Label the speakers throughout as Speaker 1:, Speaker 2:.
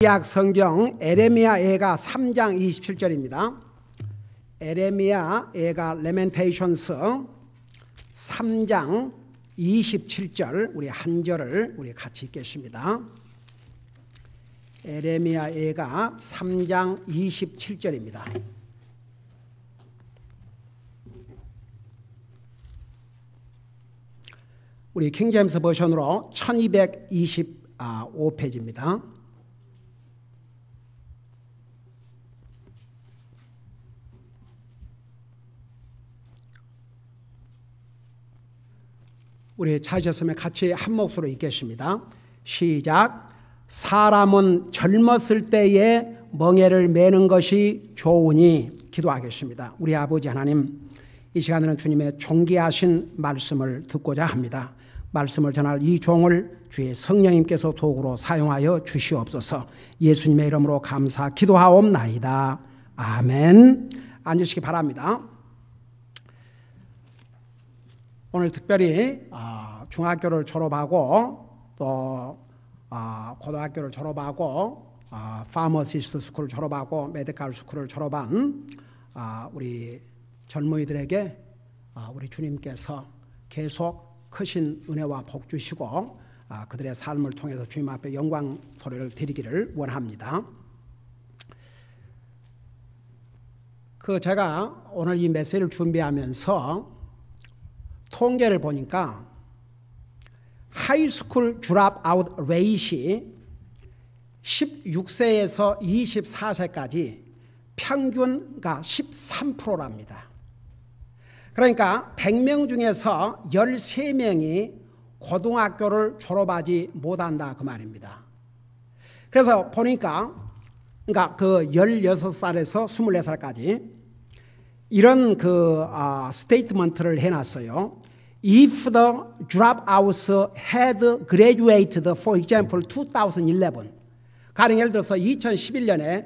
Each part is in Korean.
Speaker 1: 구약 성경 에레미야 예가 3장 27절입니다. 에레미야 예가 레멘테이션스 3장 27절 우리 한 절을 우리 같이 읽겠습니다. 에레미야 예가 3장 27절입니다. 우리 킹제임스 버전으로 1225페이지입니다. 우리 찾으셨으면 같이 한 목소리로 읽겠습니다. 시작. 사람은 젊었을 때에 멍에를 매는 것이 좋으니. 기도하겠습니다. 우리 아버지 하나님, 이 시간에는 주님의 존귀하신 말씀을 듣고자 합니다. 말씀을 전할 이 종을 주의 성령님께서 도구로 사용하여 주시옵소서. 예수님의 이름으로 감사 기도하옵나이다. 아멘. 앉으시기 바랍니다. 오늘 특별히 중학교를 졸업하고 또 고등학교를 졸업하고 파머시스트 스쿨을 졸업하고 메디컬 스쿨을 졸업한 우리 젊은이들에게 우리 주님께서 계속 크신 은혜와 복 주시고 그들의 삶을 통해서 주님 앞에 영광 토래를 드리기를 원합니다. 제가 오늘 이 메시지를 준비하면서 통계를 보니까 하이스쿨 졸업 아웃 레이시 16세에서 24세까지 평균가 13%랍니다. 그러니까 100명 중에서 13명이 고등학교를 졸업하지 못한다 그 말입니다. 그래서 보니까 그러니까 그 16살에서 24살까지 이런 스테이트먼트를 해놨어요. If the dropouts had graduated, for example, 2011, 가령 예를 들어서 2011년에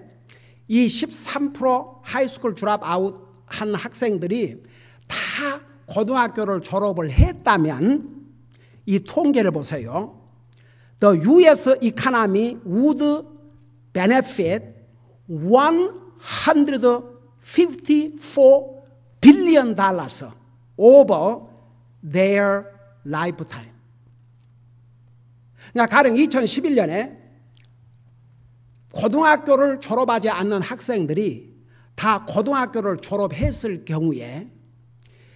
Speaker 1: 이 13% 하이스쿨 드롭아웃 한 학생들이 다 고등학교를 졸업을 했다면 이 통계를 보세요. The U.S. economy would benefit 154 billion dollars over their lifetime. 그러니까 가령 2011년에 고등학교를 졸업하지 않는 학생들이 다 고등학교를 졸업했을 경우에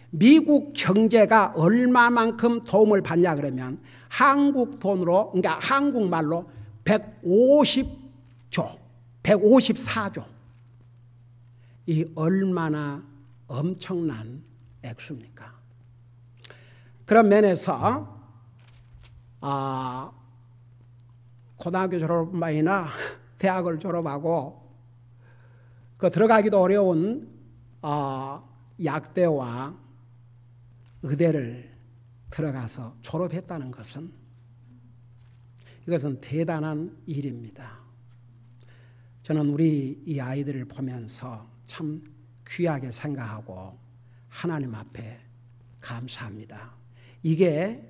Speaker 1: 미국 경제가 얼마만큼 도움을 받냐 그러면 한국 돈으로, 그러니까 한국말로 154조. 이 얼마나 엄청난 액수입니까? 그런 면에서 고등학교 졸업만이나 대학을 졸업하고 들어가기도 어려운 약대와 의대를 들어가서 졸업했다는 것은 이것은 대단한 일입니다. 저는 우리 이 아이들을 보면서 참 귀하게 생각하고 하나님 앞에 감사합니다. 이게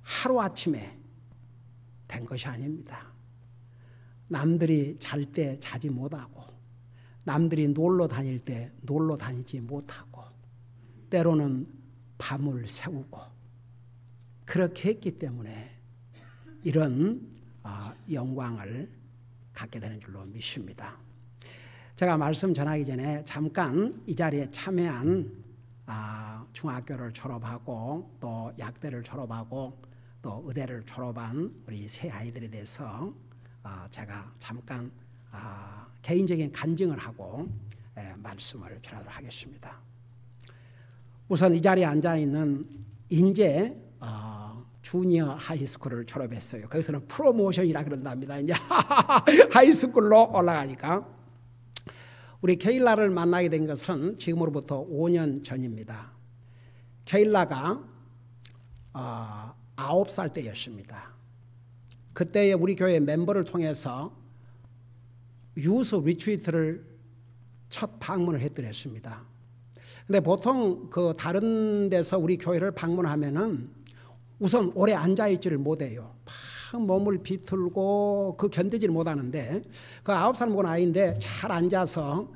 Speaker 1: 하루아침에 된 것이 아닙니다. 남들이 잘 때 자지 못하고 남들이 놀러 다닐 때 놀러 다니지 못하고 때로는 밤을 새우고 그렇게 했기 때문에 이런 영광을 갖게 되는 줄로 믿습니다. 제가 말씀 전하기 전에 잠깐 이 자리에 참여한 중학교를 졸업하고 또 약대를 졸업하고 또 의대를 졸업한 우리 세 아이들에 대해서 제가 잠깐 개인적인 간증을 하고 말씀을 전하도록 하겠습니다. 우선 이 자리에 앉아있는 인제 주니어 하이스쿨을 졸업했어요. 거기서는 프로모션이라 그런답니다. 이제 하이스쿨로 올라가니까. 우리 케일라를 만나게 된 것은 지금으로부터 5년 전입니다. 케일라가 9살 때였습니다. 그때에 우리 교회 멤버를 통해서 유스 리트리트를 첫 방문을 했더랬습니다. 근데 보통 다른 데서 우리 교회를 방문하면은 우선 오래 앉아있지를 못해요. 몸을 비틀고 그 견디질 못하는데 그 9살 먹은 아이인데 잘 앉아서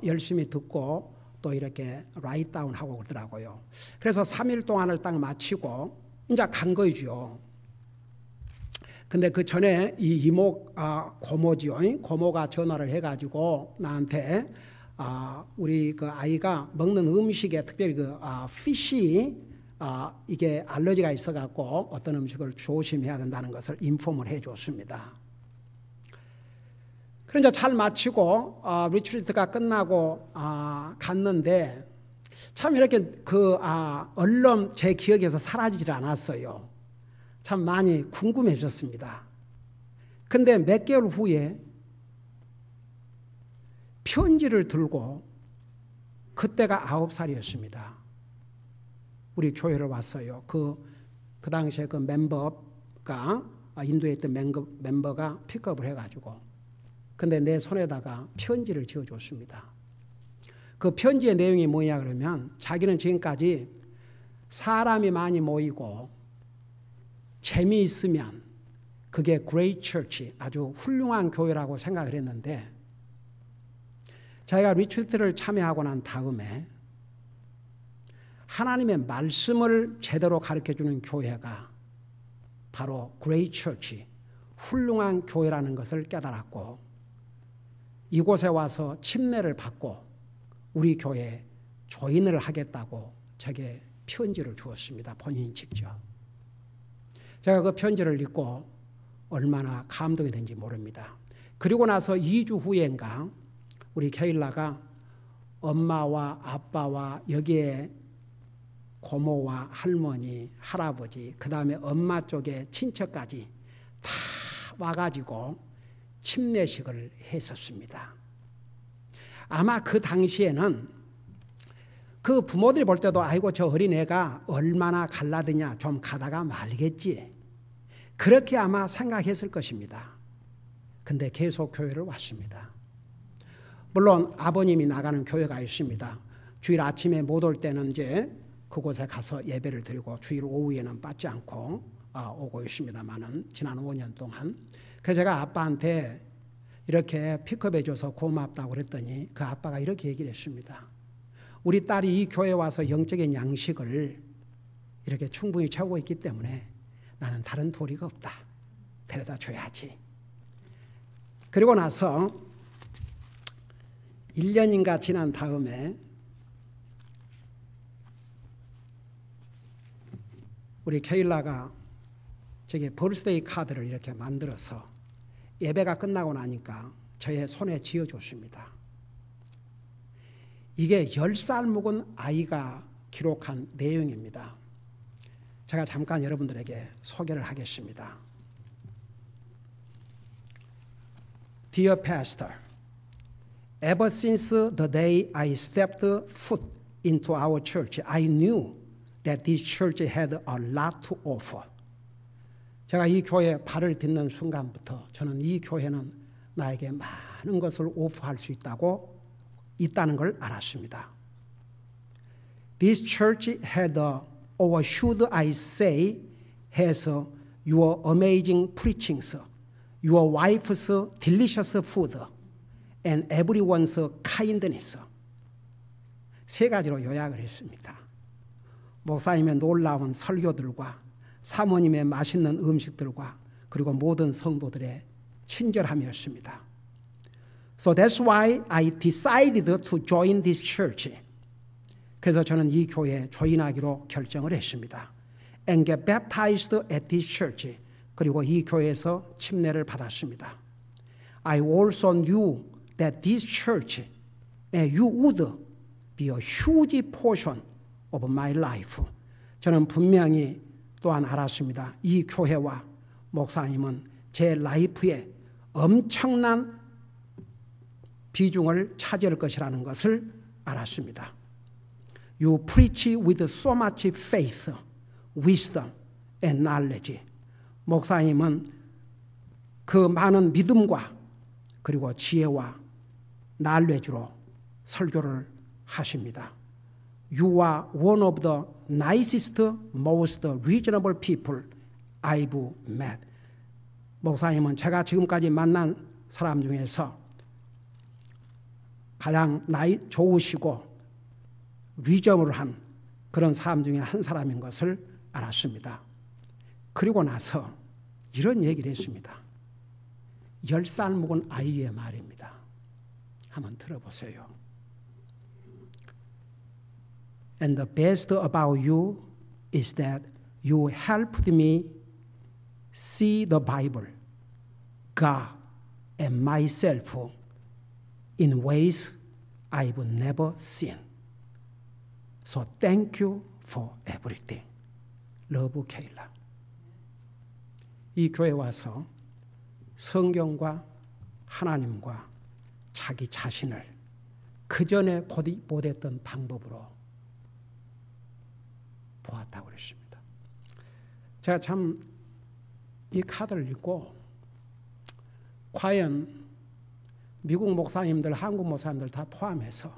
Speaker 1: 열심히 듣고 또 이렇게 라이트 다운 하고 그러더라고요. 그래서 3일 동안을 딱 마치고 이제 간 거죠. 근데 그 전에 이 이모 고모지요. 고모가 전화를 해가지고 나한테 우리 그 아이가 먹는 음식에 특별히 그 피쉬 이게 알러지가 있어갖고 어떤 음식을 조심해야 된다는 것을 인폼을 해줬습니다. 그래서 잘 마치고 리트리트가 끝나고 갔는데 참 이렇게 그 얼른 제 기억에서 사라지질 않았어요. 참 많이 궁금해졌습니다. 근데 몇 개월 후에 편지를 들고 그때가 9살이었습니다. 우리 교회를 왔어요. 그 당시에 그 멤버가 인도에 있던 멤버가 픽업을 해가지고 근데 내 손에다가 편지를 지어줬습니다. 그 편지의 내용이 뭐냐 그러면 자기는 지금까지 사람이 많이 모이고 재미있으면 그게 Great Church, 아주 훌륭한 교회라고 생각을 했는데 자기가 리트리트를 참여하고 난 다음에 하나님의 말씀을 제대로 가르쳐주는 교회가 바로 Great Church, 훌륭한 교회라는 것을 깨달았고 이곳에 와서 침례를 받고 우리 교회에 조인을 하겠다고 제게 편지를 주었습니다. 본인이 직접. 제가 그 편지를 읽고 얼마나 감동이 된지 모릅니다. 그리고 나서 2주 후인가 우리 케일라가 엄마와 아빠와 여기에 고모와 할머니, 할아버지, 그 다음에 엄마 쪽의 친척까지 다 와가지고 침례식을 했었습니다. 아마 그 당시에는 그 부모들이 볼 때도 아이고 저 어린애가 얼마나 갈라드냐 좀 가다가 말겠지 그렇게 아마 생각했을 것입니다. 근데 계속 교회를 왔습니다. 물론 아버님이 나가는 교회가 있습니다. 주일 아침에 못 올 때는 이제 그곳에 가서 예배를 드리고 주일 오후에는 빠지 않고 오고 있습니다만은 지난 5년 동안 그래서 제가 아빠한테 이렇게 픽업해줘서 고맙다고 그랬더니 그 아빠가 이렇게 얘기를 했습니다. 우리 딸이 이 교회에 와서 영적인 양식을 이렇게 충분히 채우고 있기 때문에 나는 다른 도리가 없다. 데려다 줘야지. 그리고 나서 1년인가 지난 다음에 우리 케일라가 저게 버스데이 카드를 이렇게 만들어서 예배가 끝나고 나니까 저의 손에 쥐어줬습니다. 이게 10살 먹은 아이가 기록한 내용입니다. 제가 잠깐 여러분들에게 소개를 하겠습니다. Dear Pastor, ever since the day I stepped foot into our church, I knew that this church had a lot to offer. 제가 이 교회에 발을 딛는 순간부터 저는 이 교회는 나에게 많은 것을 오프할 수 있다는 걸 알았습니다. This church had or should I say has your amazing preachings, your wife's delicious food, and everyone's kindness. 세 가지로 요약을 했습니다. 목사님의 놀라운 설교들과 사모님의 맛있는 음식들과 그리고 모든 성도들의 친절함이었습니다. So that's why I decided to join this church. 그래서 저는 이 교회에 조인하기로 결정을 했습니다. And get baptized at this church. 그리고 이 교회에서 침례를 받았습니다. I also knew that this church and you would be a huge portion of my life. 저는 분명히 또한 알았습니다. 이 교회와 목사님은 제 라이프에 엄청난 비중을 차지할 것이라는 것을 알았습니다. You preach with so much faith, wisdom, and knowledge. 목사님은 그 많은 믿음과 그리고 지혜와 knowledge로 설교를 하십니다. You are one of the nicest, most reasonable people I've met. 목사님은 제가 지금까지 만난 사람 중에서 가장 나이 좋으시고 리저블한 그런 사람 중에 한 사람인 것을 알았습니다. 그리고 나서 이런 얘기를 했습니다. 10살 먹은 아이의 말입니다. 한번 들어보세요. And the best about you is that you helped me see the Bible, God, and myself in ways I've never seen. So thank you for everything. 러브 케일라. 이 교회 와서 성경과 하나님과 자기 자신을 그 전에 못했던 방법으로 보았다고 그랬습니다. 제가 참 이 카드를 읽고 과연 미국 목사님들, 한국 목사님들 다 포함해서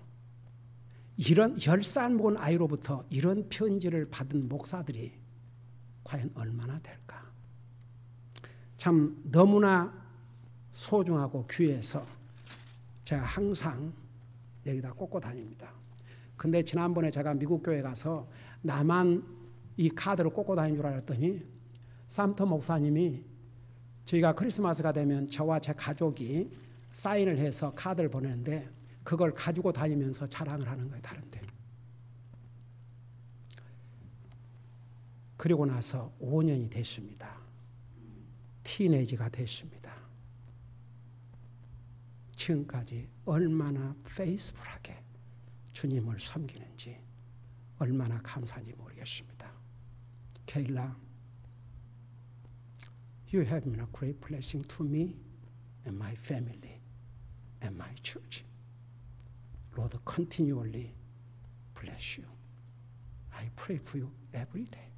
Speaker 1: 이런 10살 먹은 아이로부터 이런 편지를 받은 목사들이 과연 얼마나 될까? 참 너무나 소중하고 귀해서 제가 항상 여기다 꽂고 다닙니다. 근데 지난번에 제가 미국 교회 가서 나만 이 카드를 꽂고 다닌 줄 알았더니 삼터 목사님이 저희가 크리스마스가 되면 저와 제 가족이 사인을 해서 카드를 보내는데 그걸 가지고 다니면서 자랑을 하는 거예요. 다른데. 그리고 나서 5년이 됐습니다. 티네이지가 됐습니다. 지금까지 얼마나 페이스풀하게 주님을 섬기는지 얼마나 감사한지 모르겠습니다. 케일라, You have been a great blessing to me and my family and my church. Lord, continually bless you. I pray for you every day.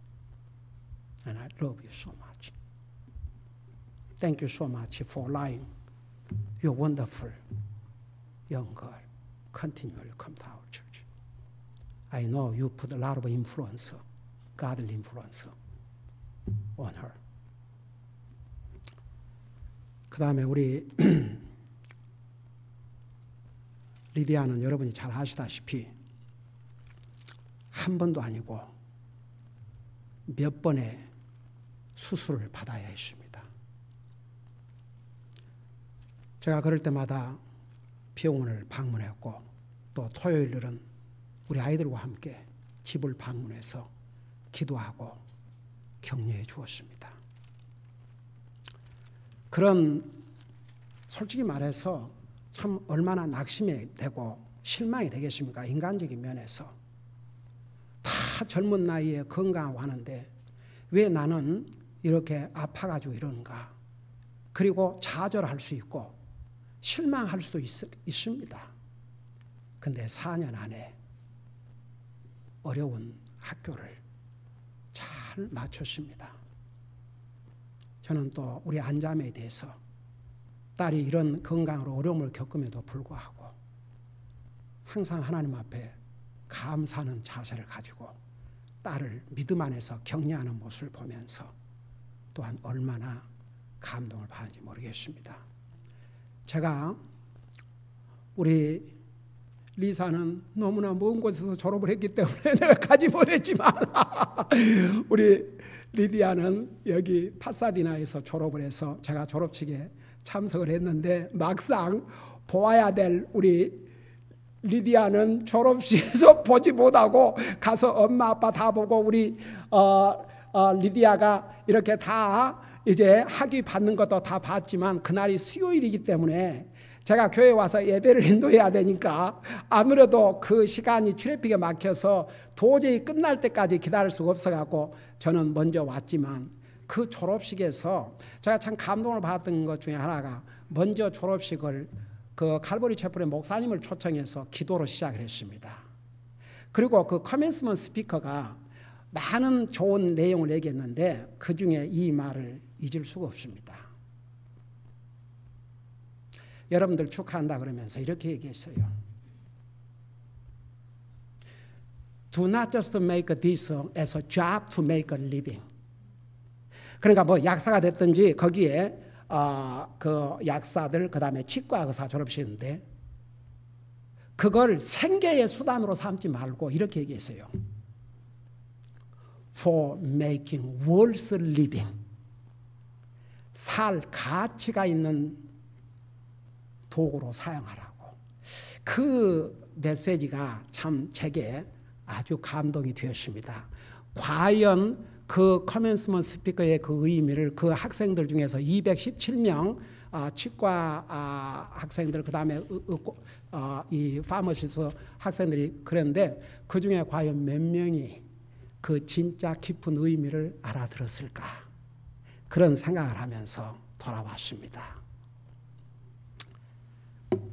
Speaker 1: And I love you so much. Thank you so much for allowing your wonderful young girl continually come to our church. I know you put a lot of influence, godly influence on her. 그 다음에 우리 리디아는 여러분이 잘 아시다시피 한 번도 아니고 몇 번의 수술을 받아야 했습니다. 제가 그럴 때마다 병원을 방문했고 또 토요일들은 우리 아이들과 함께 집을 방문해서 기도하고 격려해 주었습니다. 그런 솔직히 말해서 참 얼마나 낙심이 되고 실망이 되겠습니까? 인간적인 면에서. 다 젊은 나이에 건강하고 하는데 왜 나는 이렇게 아파가지고 이러는가? 그리고 좌절할 수 있고 실망할 수도 있습니다. 근데 4년 안에 어려운 학교를 잘 마쳤습니다. 저는 또 우리 안자매에 대해서 딸이 이런 건강으로 어려움을 겪음에도 불구하고 항상 하나님 앞에 감사하는 자세를 가지고 딸을 믿음 안에서 격려하는 모습을 보면서 또한 얼마나 감동을 받는지 모르겠습니다. 제가 우리 리사는 너무나 먼 곳에서 졸업을 했기 때문에 내가 가지 못했지만 우리 리디아는 여기 파사디나에서 졸업을 해서 제가 졸업식에 참석을 했는데 막상 보아야 될 우리 리디아는 졸업식에서 보지 못하고 가서 엄마 아빠 다 보고 우리 리디아가 이렇게 다 이제 학위 받는 것도 다 봤지만 그날이 수요일이기 때문에 제가 교회 와서 예배를 인도해야 되니까 아무래도 그 시간이 트래픽에 막혀서 도저히 끝날 때까지 기다릴 수가 없어갖고 저는 먼저 왔지만 그 졸업식에서 제가 참 감동을 받았던 것 중에 하나가 먼저 졸업식을 그 칼버리 채플의 목사님을 초청해서 기도로 시작을 했습니다. 그리고 그 커맨스먼트 스피커가 많은 좋은 내용을 얘기했는데 그 중에 이 말을 잊을 수가 없습니다. 여러분들 축하한다 그러면서 이렇게 얘기했어요. Do not just make this as a job to make a living. 그러니까 뭐 약사가 됐든지 거기에 그 약사들 그다음에 치과 의사 졸업시켰는데 그걸 생계의 수단으로 삼지 말고 이렇게 얘기했어요. For making worth living. 살 가치가 있는 도구로 사용하라고. 그 메시지가 참 제게 아주 감동이 되었습니다. 과연 그 커맨스먼트 스피커의 그 의미를 그 학생들 중에서 217명 치과 학생들 그다음에 이 파머시스 학생들이 그랬는데 그중에 과연 몇 명이 그 진짜 깊은 의미를 알아들었을까 그런 생각을 하면서 돌아왔습니다.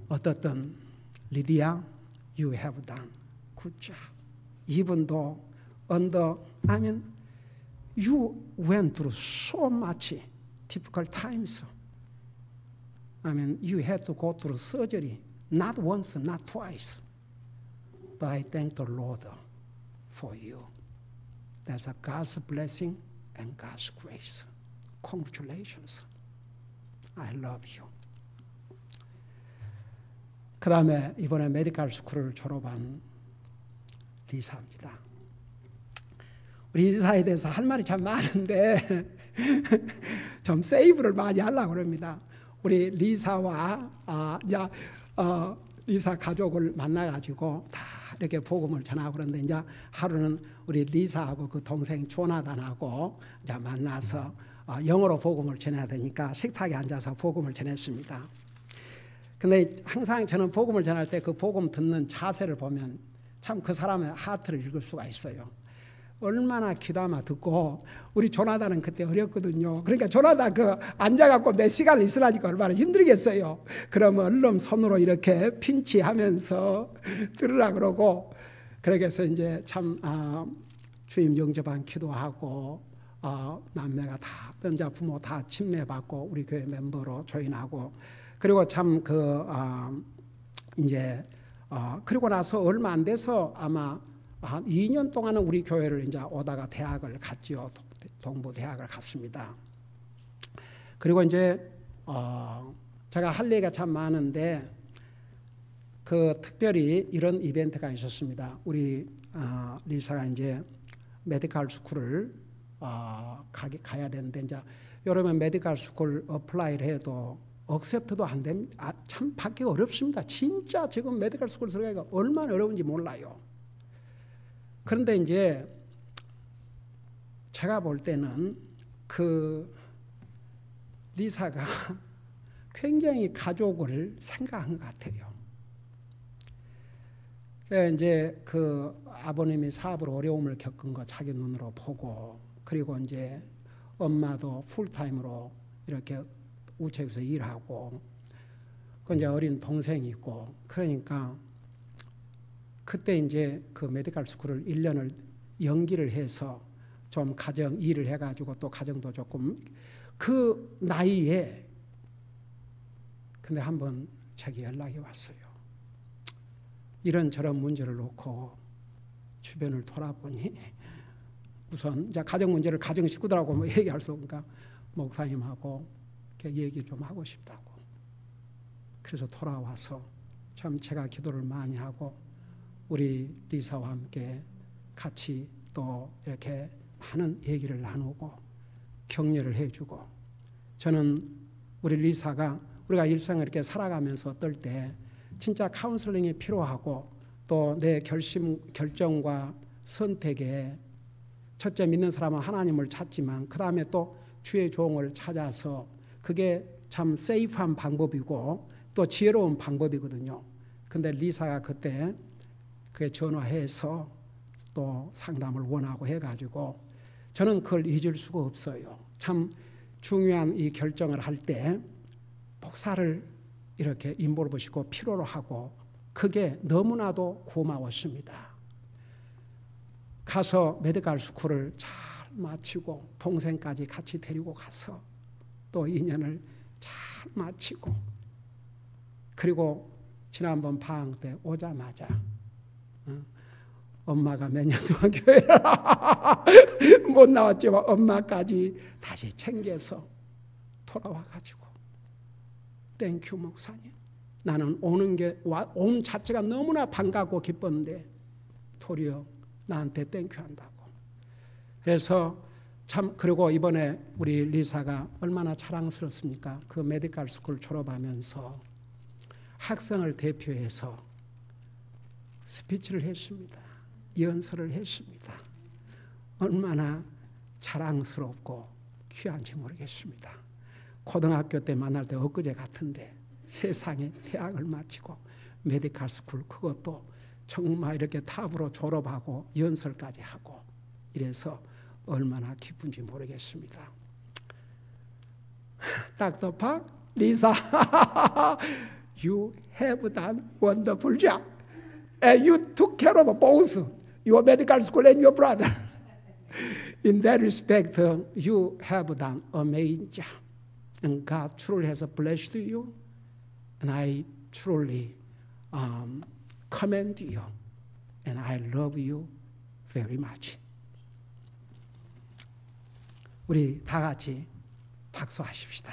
Speaker 1: 어떻든 리디아, you have done good job. 이분도 you went through so much difficult times. you had to go through surgery, not once, not twice. But I thank the Lord for you. That's a God's blessing and God's grace. Congratulations. I love you. 그 다음에 이번에 메디컬 스쿨을 졸업한 리사입니다. 우리 리사에 대해서 할 말이 참 많은데 좀 세이브를 많이 하려고 합니다. 우리 리사와 리사 가족을 만나가지고 다 이렇게 복음을 전하고 그런데 이제 하루는 우리 리사하고 그 동생 조나단하고 이제 만나서 영어로 복음을 전해야 되니까 식탁에 앉아서 복음을 전했습니다. 근데 항상 저는 복음을 전할 때 그 복음 듣는 자세를 보면 참 그 사람의 하트를 읽을 수가 있어요. 얼마나 귀담아 듣고 우리 조나단은 그때 어렸거든요. 그러니까 조나단 그 앉아갖고 몇 시간을 있으라니까 얼마나 힘들겠어요. 그러면 얼른 손으로 이렇게 핀치하면서 들으라 그러고 그렇게 해서 이제 참 주임 영접한 기도하고 남매가 다 던자 부모 다 침례받고 우리 교회 멤버로 조인하고 그리고 참 이제 그리고 나서 얼마 안 돼서 아마 한 2년 동안은 우리 교회를 이제 오다가 대학을 갔지요. 동부 대학을 갔습니다. 그리고 이제 제가 할 얘기가 참 많은데 그 특별히 이런 이벤트가 있었습니다. 우리 리사가 이제 메디컬 스쿨을 가야 되는데 이제 여러분 메디컬 스쿨 어플라이를 해도 억셉트도 안 됩니다. 참 받기가 어렵습니다. 진짜 지금 메디컬 스쿨 들어가기가 얼마나 어려운지 몰라요. 그런데 이제 제가 볼 때는 그 리사가 굉장히 가족을 생각한 것 같아요. 이제 그 아버님이 사업으로 어려움을 겪은 거 자기 눈으로 보고 그리고 이제 엄마도 풀타임으로 이렇게 우체국에서 일하고 그 이제 어린 동생이 있고 그러니까 그때 이제 그 메디컬 스쿨을 1년을 연기를 해서 좀 가정 일을 해가지고 또 가정도 조금 그 나이에 근데 한번 제게 연락이 왔어요. 이런저런 문제를 놓고 주변을 돌아보니 우선 이제 가정 문제를 가정 식구들하고 뭐 얘기할 수 없으니까 목사님하고 얘기 좀 하고 싶다고. 그래서 돌아와서 참 제가 기도를 많이 하고 우리 리사와 함께 같이 또 이렇게 많은 얘기를 나누고 격려를 해주고 저는 우리 리사가 우리가 일상을 이렇게 살아가면서 어떨 때 진짜 카운슬링이 필요하고 또 내 결정과 선택에 첫째 믿는 사람은 하나님을 찾지만 그 다음에 또 주의 종을 찾아서 그게 참 세이프한 방법이고 또 지혜로운 방법이거든요. 근데 리사가 그때 그게 전화해서 또 상담을 원하고 해가지고 저는 그걸 잊을 수가 없어요. 참 중요한 이 결정을 할 때 목사를 이렇게 인볼브시고 필요로 하고 그게 너무나도 고마웠습니다. 가서 메디컬 스쿨을 잘 마치고 동생까지 같이 데리고 가서 또 2년을 잘 마치고 그리고 지난번 방학 때 오자마자 엄마가 몇 년 동안 교회를 못 나왔지만 엄마까지 다시 챙겨서 돌아와가지고 땡큐 목사님. 나는 오는 게 온 자체가 너무나 반갑고 기뻤는데 도리어 나한테 땡큐 한다고. 그래서 참, 그리고 이번에 우리 리사가 얼마나 자랑스럽습니까? 그 메디컬 스쿨 졸업하면서 학생을 대표해서 스피치를 했습니다. 연설을 했습니다. 얼마나 자랑스럽고 귀한지 모르겠습니다. 고등학교 때 만날 때 엊그제 같은데 세상에 대학을 마치고 메디컬 스쿨, 그것도 정말 이렇게 탑으로 졸업하고 연설까지 하고 이래서 얼마나 기쁜지 모르겠습니다. Dr. Park, Lisa, you have done wonderful job. And you took care of both your medical school and your brother. In that respect, you have done amazing job. And God truly has blessed you. And I truly commend you. And I love you very much. 우리 다 같이 박수하십시다.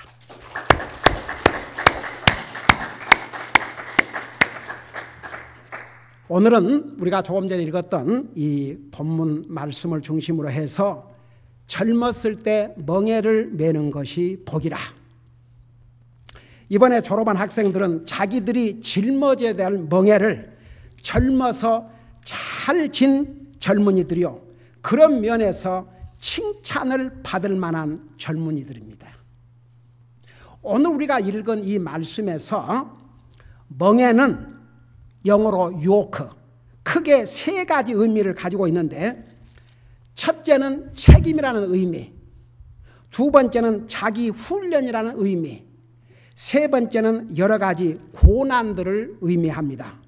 Speaker 1: 오늘은 우리가 조금 전에 읽었던 이 본문 말씀을 중심으로 해서 젊었을 때 멍에를 매는 것이 복이라. 이번에 졸업한 학생들은 자기들이 짊어져야 될 멍에를 젊어서 잘 진 젊은이들이요, 그런 면에서 칭찬을 받을 만한 젊은이들입니다. 오늘 우리가 읽은 이 말씀에서 멍에는 영어로 요크, 크게 세 가지 의미를 가지고 있는데, 첫째는 책임이라는 의미, 두 번째는 자기 훈련이라는 의미, 세 번째는 여러 가지 고난들을 의미합니다.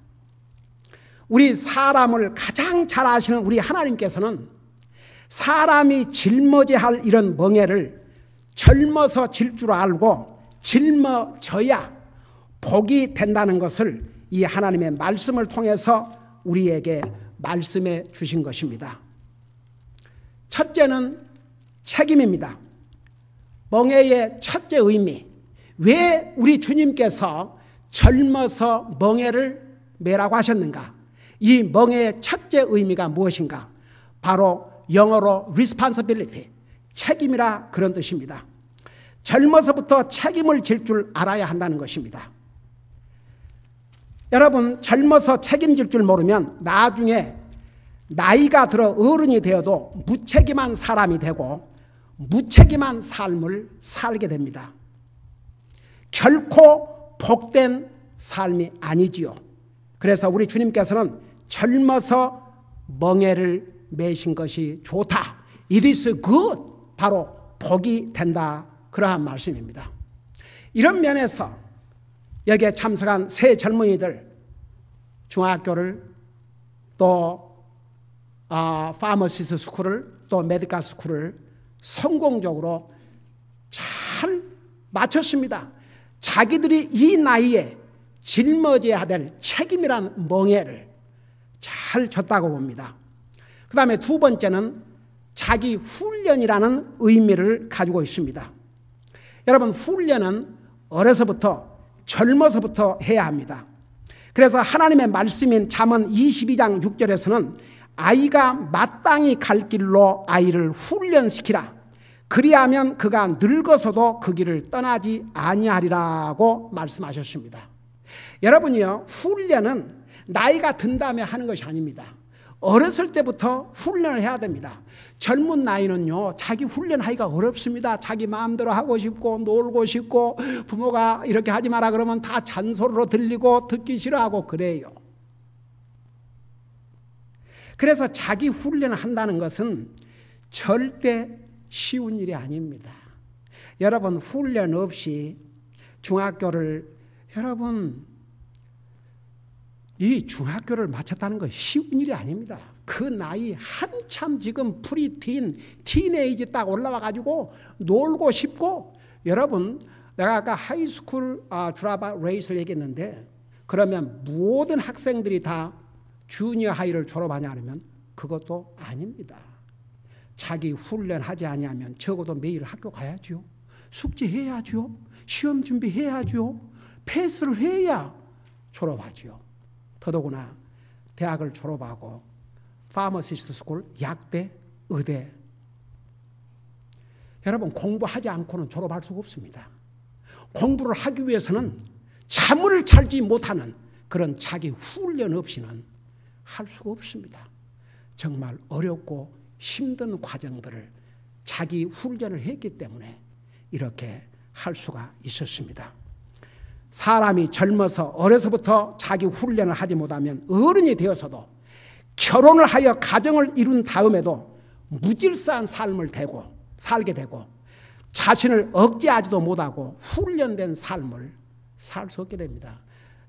Speaker 1: 우리 사람을 가장 잘 아시는 우리 하나님께서는 사람이 짊어져야 할 이런 멍에를 젊어서 질 줄 알고 짊어져야 복이 된다는 것을 이 하나님의 말씀을 통해서 우리에게 말씀해 주신 것입니다. 첫째는 책임입니다. 멍에의 첫째 의미, 왜 우리 주님께서 젊어서 멍에를 매라고 하셨는가? 이 멍에의 첫째 의미가 무엇인가? 바로 영어로 responsibility, 책임이라 그런 뜻입니다. 젊어서부터 책임을 질 줄 알아야 한다는 것입니다. 여러분, 젊어서 책임질 줄 모르면 나중에 나이가 들어 어른이 되어도 무책임한 사람이 되고 무책임한 삶을 살게 됩니다. 결코 복된 삶이 아니지요. 그래서 우리 주님께서는 젊어서 멍에를 매신 것이 좋다. It is good. 바로 복이 된다. 그러한 말씀입니다. 이런 면에서 여기에 참석한 새 젊은이들, 중학교를 또 파머시스 스쿨을 또 메디컬 스쿨을 성공적으로 잘 마쳤습니다. 자기들이 이 나이에 짊어져야 될 책임이란 멍에를 잘 졌다고 봅니다. 그 다음에 두 번째는 자기 훈련이라는 의미를 가지고 있습니다. 여러분, 훈련은 어려서부터 젊어서부터 해야 합니다. 그래서 하나님의 말씀인 잠언 22장 6절에서는 아이가 마땅히 갈 길로 아이를 훈련시키라. 그리하면 그가 늙어서도 그 길을 떠나지 아니하리라고 말씀하셨습니다. 여러분이요, 훈련은 나이가 든 다음에 하는 것이 아닙니다. 어렸을 때부터 훈련을 해야 됩니다. 젊은 나이는요, 자기 훈련하기가 어렵습니다. 자기 마음대로 하고 싶고 놀고 싶고 부모가 이렇게 하지 마라 그러면 다 잔소리로 들리고 듣기 싫어하고 그래요. 그래서 자기 훈련을 한다는 것은 절대 쉬운 일이 아닙니다. 여러분, 훈련 없이 중학교를, 여러분, 이 중학교를 마쳤다는 건 쉬운 일이 아닙니다. 그 나이 한참 지금 프리틴, 티네이지 딱 올라와가지고 놀고 싶고, 여러분, 내가 아까 하이스쿨 드라바 레이스를 얘기했는데, 그러면 모든 학생들이 다 주니어 하이를 졸업하냐 하면 그것도 아닙니다. 자기 훈련하지 아니하면 적어도 매일 학교 가야죠. 숙제해야죠. 시험 준비해야죠. 패스를 해야 졸업하지요. 더더구나 대학을 졸업하고 파머시스트 스쿨, 약대, 의대. 여러분 공부하지 않고는 졸업할 수가 없습니다. 공부를 하기 위해서는 잠을 자지 못하는 그런 자기 훈련 없이는 할 수가 없습니다. 정말 어렵고 힘든 과정들을 자기 훈련을 했기 때문에 이렇게 할 수가 있었습니다. 사람이 젊어서 어려서부터 자기 훈련을 하지 못하면 어른이 되어서도 결혼을 하여 가정을 이룬 다음에도 무질서한 삶을 살게 되고 자신을 억제하지도 못하고 훈련된 삶을 살 수 없게 됩니다.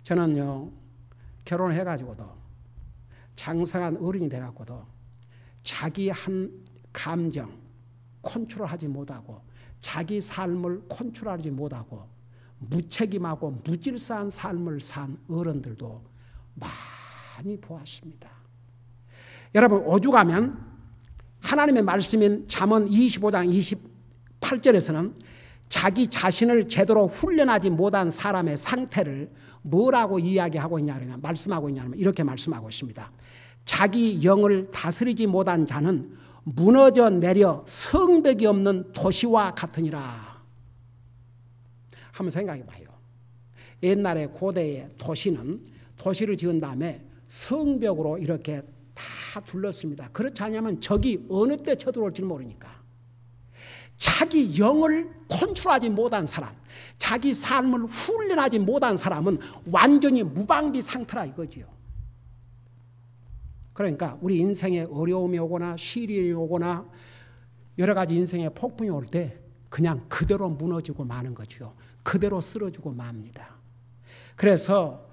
Speaker 1: 저는요, 결혼해가지고도 장성한 어른이 돼가지고도 자기 한 감정 컨트롤하지 못하고 자기 삶을 컨트롤하지 못하고 무책임하고 무질서한 삶을 산 어른들도 많이 보았습니다. 여러분 오죽하면 하나님의 말씀인 잠언 25장 28절에서는 자기 자신을 제대로 훈련하지 못한 사람의 상태를 뭐라고 이야기하고 있냐면 말씀하고 있냐면 이렇게 말씀하고 있습니다. 자기 영을 다스리지 못한 자는 무너져 내려 성벽이 없는 도시와 같으니라. 한번 생각해 봐요. 옛날에 고대의 도시를 지은 다음에 성벽으로 이렇게 다 둘렀습니다. 그렇지 않으면 적이 어느 때 쳐들어올지 모르니까. 자기 영을 컨트롤하지 못한 사람, 자기 삶을 훈련하지 못한 사람은 완전히 무방비 상태라 이거지요. 그러니까 우리 인생에 어려움이 오거나 시련이 오거나 여러 가지 인생의 폭풍이 올 때 그냥 그대로 무너지고 마는 거죠. 그대로 쓰러지고 맙니다. 그래서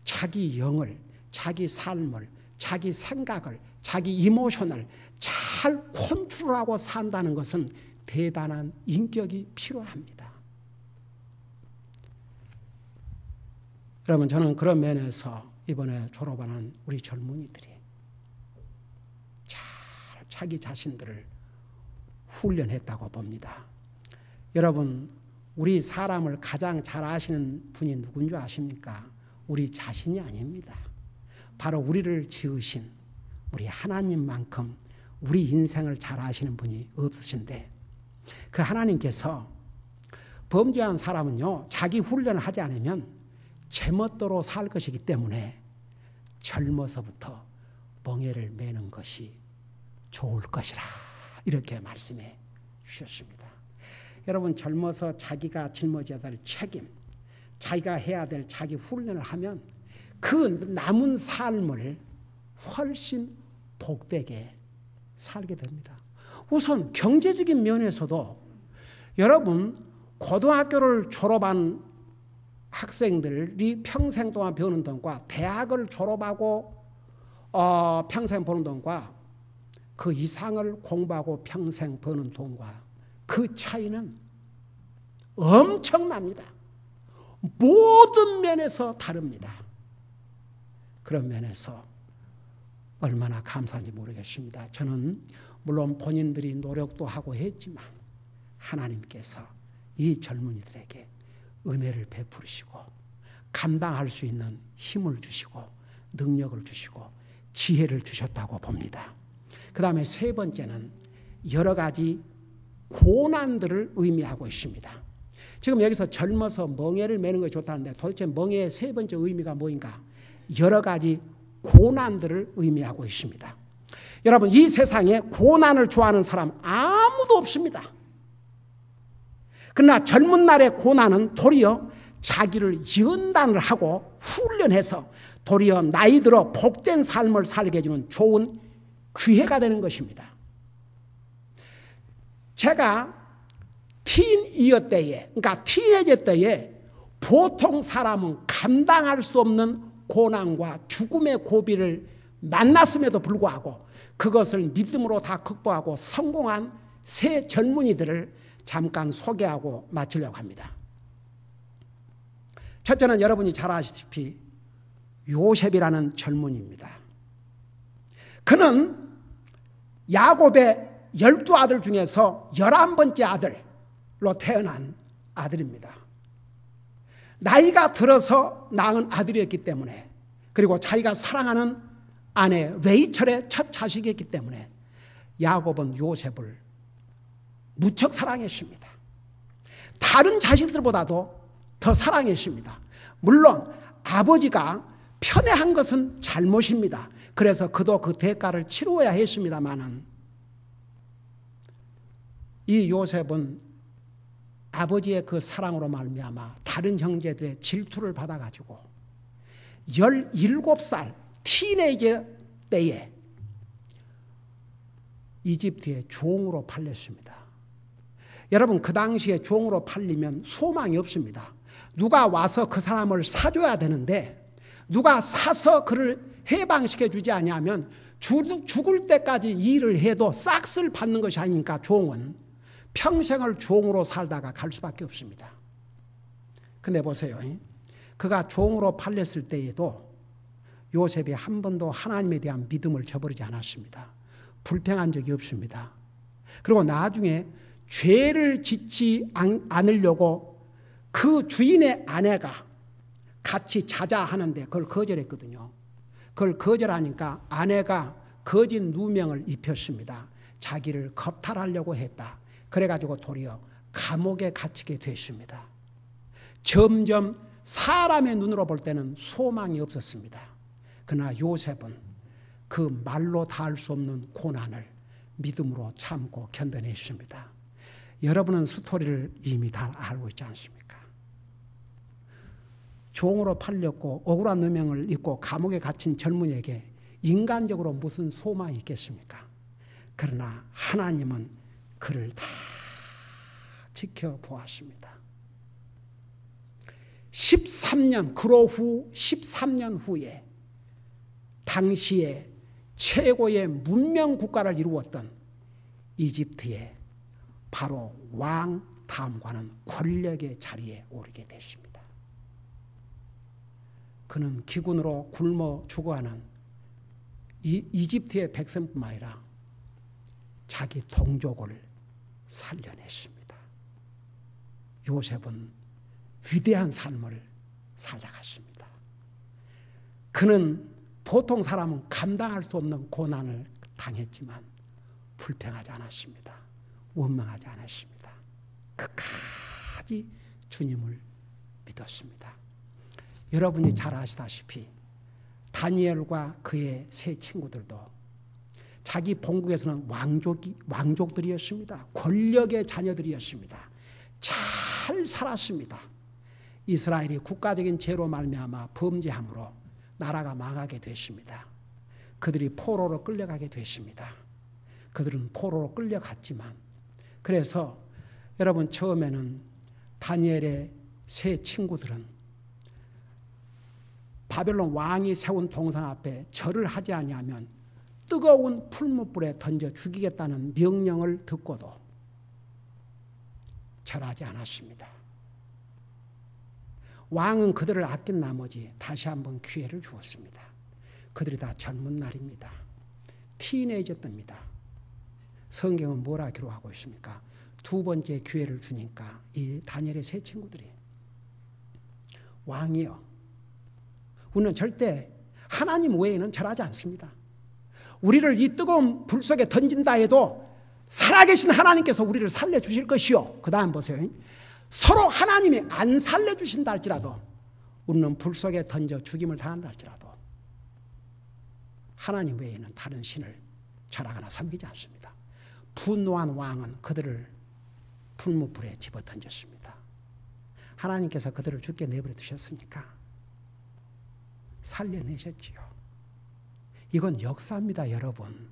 Speaker 1: 자기 영을, 자기 삶을, 자기 생각을, 자기 이모션을 잘 컨트롤하고 산다는 것은 대단한 인격이 필요합니다. 여러분 저는 그런 면에서 이번에 졸업하는 우리 젊은이들이 잘 자기 자신들을 훈련했다고 봅니다. 여러분 우리 사람을 가장 잘 아시는 분이 누군 줄 아십니까? 우리 자신이 아닙니다. 바로 우리를 지으신 우리 하나님만큼 우리 인생을 잘 아시는 분이 없으신데 그 하나님께서 범죄한 사람은요 자기 훈련을 하지 않으면 제멋대로 살 것이기 때문에 젊어서부터 멍에를 매는 것이 좋을 것이라 이렇게 말씀해 주셨습니다. 여러분 젊어서 자기가 짊어져야 될 책임, 자기가 해야 될 자기 훈련을 하면 그 남은 삶을 훨씬 복되게 살게 됩니다. 우선 경제적인 면에서도 여러분 고등학교를 졸업한 학생들이 평생 동안 배우는 돈과 대학을 졸업하고 평생 버는 돈과 그 이상을 공부하고 평생 버는 돈과 그 차이는 엄청납니다. 모든 면에서 다릅니다. 그런 면에서 얼마나 감사한지 모르겠습니다. 저는 물론 본인들이 노력도 하고 했지만 하나님께서 이 젊은이들에게 은혜를 베푸시고 감당할 수 있는 힘을 주시고 능력을 주시고 지혜를 주셨다고 봅니다. 그 다음에 세 번째는 여러 가지 고난들을 의미하고 있습니다. 지금 여기서 젊어서 멍에를 매는 것이 좋다는데 도대체 멍에의 세 번째 의미가 뭐인가? 여러 가지 고난들을 의미하고 있습니다. 여러분 이 세상에 고난을 좋아하는 사람 아무도 없습니다. 그러나 젊은 날의 고난은 도리어 자기를 연단을 하고 훈련해서 도리어 나이 들어 복된 삶을 살게 해주는 좋은 기회가 되는 것입니다. 제가 티인이어 때에, 그러니까 티네이저 때에 보통 사람은 감당할 수 없는 고난과 죽음의 고비를 만났음에도 불구하고 그것을 믿음으로 다 극복하고 성공한 새 젊은이들을 잠깐 소개하고 마치려고 합니다. 첫째는 여러분이 잘 아시다시피 요셉이라는 젊은이입니다. 그는 야곱의 12아들 중에서 11번째 아들로 태어난 아들입니다. 나이가 들어서 낳은 아들이었기 때문에, 그리고 자기가 사랑하는 아내 레이첼의 첫 자식이었기 때문에 야곱은 요셉을 무척 사랑했습니다. 다른 자식들보다도 더 사랑했습니다. 물론 아버지가 편애한 것은 잘못입니다. 그래서 그도 그 대가를 치루어야 했습니다마는, 이 요셉은 아버지의 그 사랑으로 말미암아 다른 형제들의 질투를 받아가지고 17살 티네이저 때에 이집트의 종으로 팔렸습니다. 여러분, 그 당시에 종으로 팔리면 소망이 없습니다. 누가 와서 그 사람을 사줘야 되는데, 누가 사서 그를 해방시켜 주지 아니하면 죽을 때까지 일을 해도 싹쓸 받는 것이 아니니까 종은 평생을 종으로 살다가 갈 수밖에 없습니다. 근데 보세요. 그가 종으로 팔렸을 때에도 요셉이 한 번도 하나님에 대한 믿음을 저버리지 않았습니다. 불평한 적이 없습니다. 그리고 나중에 죄를 짓지 않으려고 그 주인의 아내가 같이 자자 하는데 그걸 거절했거든요. 그걸 거절하니까 아내가 거짓 누명을 입혔습니다. 자기를 겁탈하려고 했다. 그래가지고 도리어 감옥에 갇히게 됐습니다. 점점 사람의 눈으로 볼 때는 소망이 없었습니다. 그러나 요셉은 그 말로 다할 수 없는 고난을 믿음으로 참고 견뎌냈습니다. 여러분은 스토리를 이미 다 알고 있지 않습니까? 종으로 팔렸고 억울한 누명을 입고 감옥에 갇힌 젊은이에게 인간적으로 무슨 소망이 있겠습니까? 그러나 하나님은 그를 다 지켜보았습니다. 13년, 그로 후 13년 후에 당시에 최고의 문명 국가를 이루었던 이집트의 바로 왕 다음과는 권력의 자리에 오르게 됐습니다. 그는 기근으로 굶어 죽어가는 이집트의 백성뿐만 아니라 자기 동족을 살려냈습니다. 요셉은 위대한 삶을 살아갔습니다. 그는 보통 사람은 감당할 수 없는 고난을 당했지만 불평하지 않았습니다. 원망하지 않았습니다. 끝까지 주님을 믿었습니다. 여러분이 잘 아시다시피 다니엘과 그의 세 친구들도 자기 본국에서는 왕족들이었습니다. 권력의 자녀들이었습니다. 잘 살았습니다. 이스라엘이 국가적인 죄로 말미암아 범죄함으로 나라가 망하게 됐습니다. 그들이 포로로 끌려가게 됐습니다. 그들은 포로로 끌려갔지만, 그래서 여러분, 처음에는 다니엘의 세 친구들은 바벨론 왕이 세운 동상 앞에 절을 하지 아니하면 뜨거운 풀무불에 던져 죽이겠다는 명령을 듣고도 절하지 않았습니다. 왕은 그들을 아낀 나머지 다시 한번 기회를 주었습니다. 그들이 다 젊은 날입니다. 티네이저 때입니다. 성경은 뭐라 기록하고 있습니까? 두 번째 기회를 주니까 이 다니엘의 세 친구들이, 왕이요, 우리는 절대 하나님 외에는 절하지 않습니다. 우리를 이 뜨거운 불 속에 던진다 해도 살아계신 하나님께서 우리를 살려주실 것이요. 그 다음 보세요. 서로 하나님이 안 살려주신다 할지라도, 우리는 불 속에 던져 죽임을 당한다 할지라도 하나님 외에는 다른 신을 절하거나 섬기지 않습니다. 분노한 왕은 그들을 풀무불에 집어 던졌습니다. 하나님께서 그들을 죽게 내버려 두셨습니까? 살려내셨지요. 이건 역사입니다, 여러분.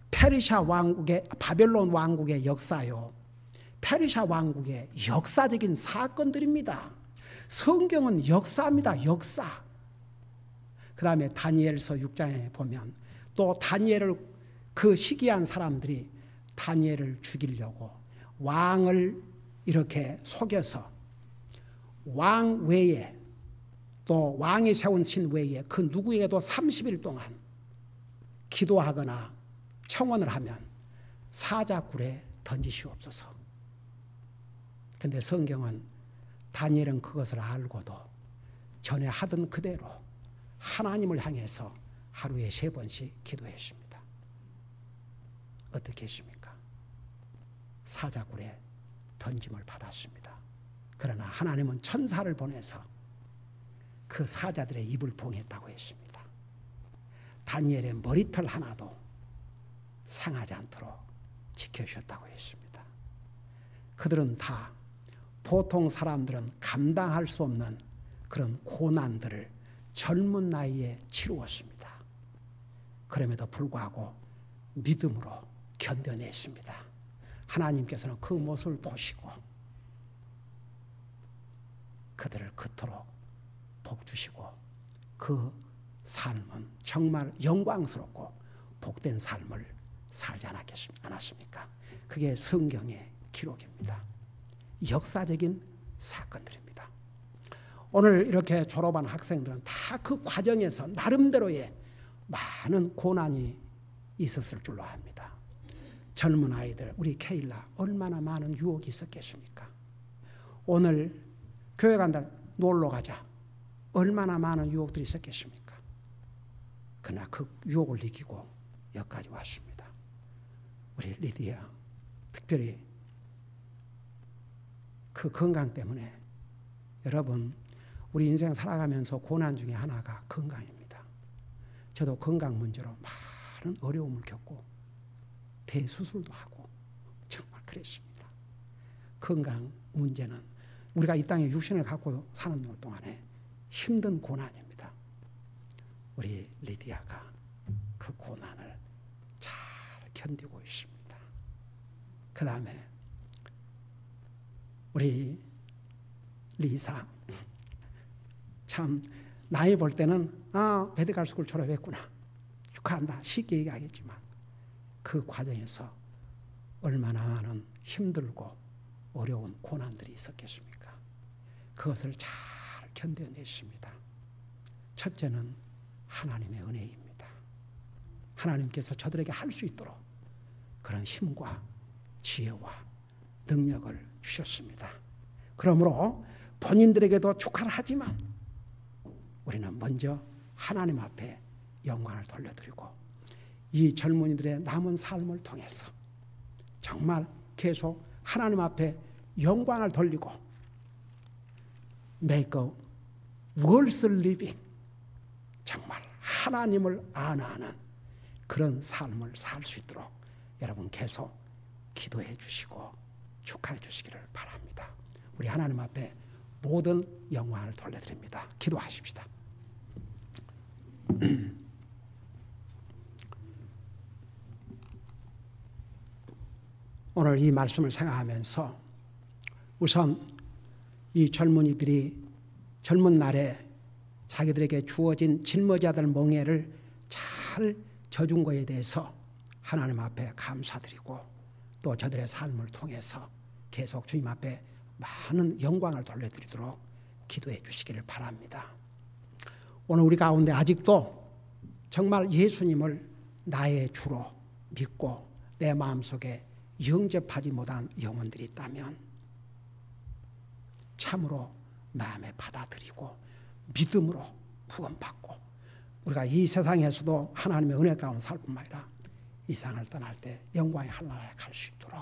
Speaker 1: 페르시아 왕국의, 바벨론 왕국의 역사요, 페르시아 왕국의 역사적인 사건들입니다. 성경은 역사입니다, 역사. 그 다음에 다니엘서 6장에 보면 또 다니엘을, 그 시기한 사람들이 다니엘을 죽이려고 왕을 이렇게 속여서 왕 외에, 또 왕이 세운 신 외에 그 누구에게도 30일 동안 기도하거나 청원을 하면 사자굴에 던지시옵소서. 그런데 성경은 다니엘은 그것을 알고도 전에 하던 그대로 하나님을 향해서 하루에 3번씩 기도했습니다. 어떻게 했습니까? 사자굴에 던짐을 받았습니다. 그러나 하나님은 천사를 보내서 그 사자들의 입을 봉했다고 했습니다. 다니엘의 머리털 하나도 상하지 않도록 지켜주셨다고 했습니다. 그들은 다 보통 사람들은 감당할 수 없는 그런 고난들을 젊은 나이에 치루었습니다. 그럼에도 불구하고 믿음으로 견뎌냈습니다. 하나님께서는 그 모습을 보시고 그들을 그토록 복주시고 그 삶은 정말 영광스럽고 복된 삶을 살지 않았습니까? 그게 성경의 기록입니다. 역사적인 사건들입니다. 오늘 이렇게 졸업한 학생들은 다 그 과정에서 나름대로의 많은 고난이 있었을 줄로 압니다. 젊은 아이들, 우리 케일라 얼마나 많은 유혹이 있었겠습니까? 오늘 교회 간다 놀러 가자. 얼마나 많은 유혹들이 있었겠습니까? 그러나 그 유혹을 이기고 여기까지 왔습니다. 우리 리디아 특별히 그 건강 때문에 여러분 우리 인생 살아가면서 고난 중에 하나가 건강입니다. 저도 건강 문제로 많은 어려움을 겪고 대수술도 하고 정말 그랬습니다. 건강 문제는 우리가 이 땅에 육신을 갖고 사는 동안에 힘든 고난입니다. 우리 리디아가 그 고난을 잘 견디고 있습니다. 그 다음에 우리 리사 참 나이 볼 때는 베드갈 스쿨 졸업했구나 축하한다 쉽게 얘기하겠지만 그 과정에서 얼마나 많은 힘들고 어려운 고난들이 있었겠습니까? 그것을 잘 견뎌냈습니다. 첫째는 하나님의 은혜입니다. 하나님께서 저들에게 할 수 있도록 그런 힘과 지혜와 능력을 주셨습니다. 그러므로 본인들에게도 축하를 하지만 우리는 먼저 하나님 앞에 영광을 돌려드리고 이 젊은이들의 남은 삶을 통해서 정말 계속 하나님 앞에 영광을 돌리고 make a worth living 정말 하나님을 안아하는 그런 삶을 살 수 있도록 여러분 계속 기도해 주시고 축하해 주시기를 바랍니다. 우리 하나님 앞에 모든 영광을 돌려드립니다. 기도하십시다. 오늘 이 말씀을 생각하면서 우선 이 젊은이들이 젊은 날에 자기들에게 주어진 짊어져야 멍에를 잘 져준 것에 대해서 하나님 앞에 감사드리고 또 저들의 삶을 통해서 계속 주님 앞에 많은 영광을 돌려드리도록 기도해 주시기를 바랍니다. 오늘 우리 가운데 아직도 정말 예수님을 나의 주로 믿고 내 마음속에 영접하지 못한 영혼들이 있다면 참으로 마음에 받아들이고 믿음으로 구원받고 우리가 이 세상에서도 하나님의 은혜 가운데 살 뿐만 아니라 이 세상을 떠날 때 영광의 하늘나라에 갈 수 있도록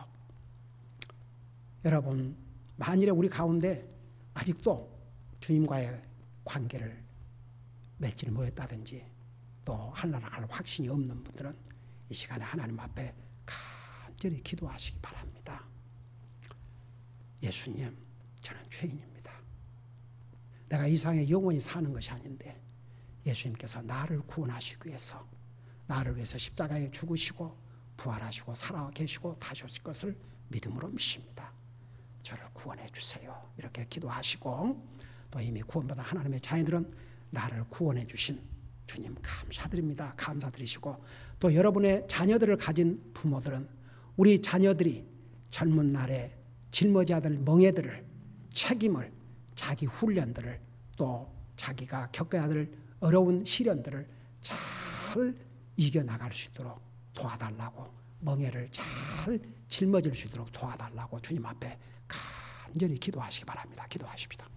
Speaker 1: 여러분 만일에 우리 가운데 아직도 주님과의 관계를 맺지 못했다든지 또 하늘나라 갈 확신이 없는 분들은 이 시간에 하나님 앞에 간절히 기도하시기 바랍니다. 예수님, 저는 죄인입니다. 내가 이 세상에 영원히 사는 것이 아닌데 예수님께서 나를 구원하시기 위해서 나를 위해서 십자가에 죽으시고 부활하시고 살아계시고 다시 오실 것을 믿음으로 믿습니다. 저를 구원해 주세요. 이렇게 기도하시고 또 이미 구원받은 하나님의 자녀들은 나를 구원해 주신 주님 감사드립니다. 감사드리시고 또 여러분의 자녀들을 가진 부모들은 우리 자녀들이 젊은 날에 짊어져야 될 멍에들을 책임을 자기 훈련들을 또 자기가 겪어야 될 어려운 시련들을 잘 이겨나갈 수 있도록 도와달라고 멍에를 잘 짊어질 수 있도록 도와달라고 주님 앞에 간절히 기도하시기 바랍니다. 기도하십시다.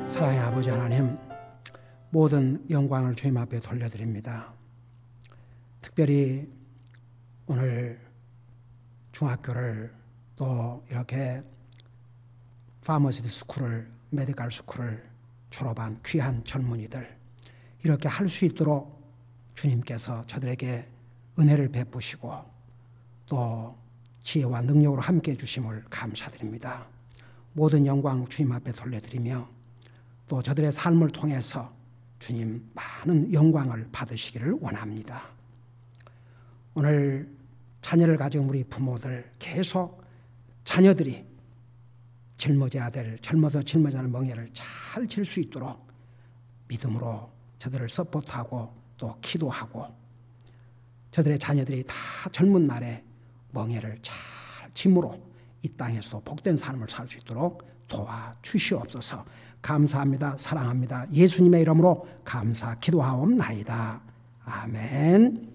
Speaker 1: 사랑의 아버지 하나님, 모든 영광을 주님 앞에 돌려드립니다. 특별히 오늘 중학교를 또 이렇게 파머시티 스쿨을, 메디컬 스쿨을 졸업한 귀한 젊은이들, 이렇게 할 수 있도록 주님께서 저들에게 은혜를 베푸시고 또 지혜와 능력으로 함께해 주심을 감사드립니다. 모든 영광 주님 앞에 돌려드리며 또 저들의 삶을 통해서 주님 많은 영광을 받으시기를 원합니다. 오늘 자녀를 가진 우리 부모들, 계속 자녀들이 젊어서 짊어져야 할 멍에를 잘 질 수 있도록 믿음으로 저들을 서포트하고 또 기도하고 저들의 자녀들이 다 젊은 날에 멍에를 잘 짐으로 이 땅에서도 복된 삶을 살 수 있도록 도와주시옵소서. 감사합니다. 사랑합니다. 예수님의 이름으로 감사 기도하옵나이다. 아멘.